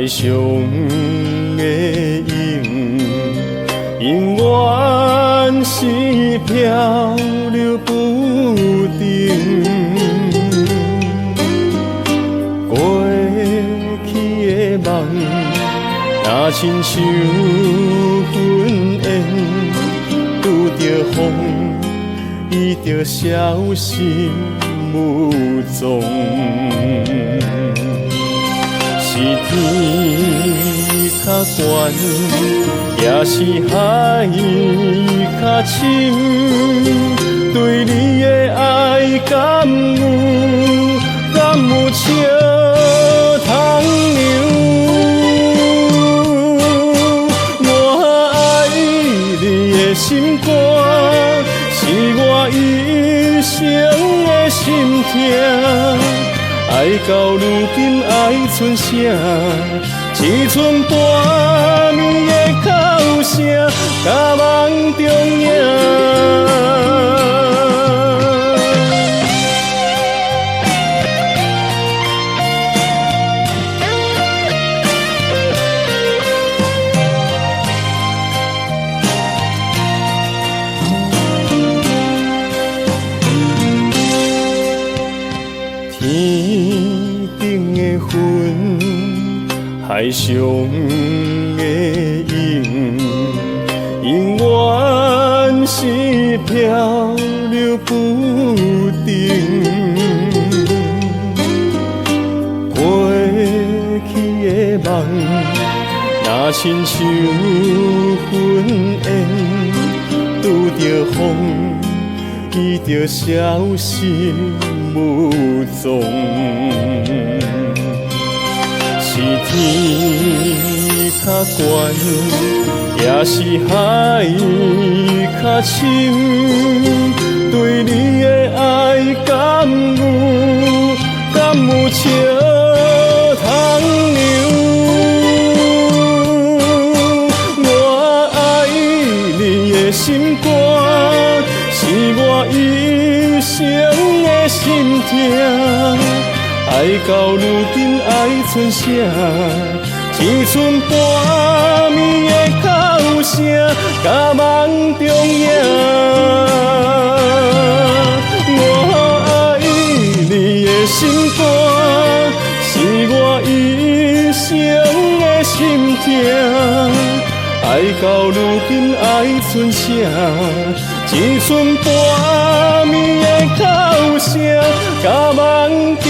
海上的影，永远是漂流不定。过去的梦，若亲像云烟，拄着风，伊就消失无踪。是天较悬，也是海较深，对你的爱敢有笑通流？我爱你的心肝，是我一生的心痛。爱到如今爱剩啥？一寸半暝的哭声，甲梦中影。天顶的云，海上的影，永远是漂流不定。过去的梦，若亲像云烟，拄着风，伊就消失无踪。是天较悬，也是海较深，对你的爱敢有笑通流？我爱你的心肝，是我一生的心痛。爱到如今爱剩啥？一寸半暝的哭声，甲梦中影。我爱你的心肝，是我一生的心痛。爱到如今爱剩啥？一寸半暝的哭声，甲梦中。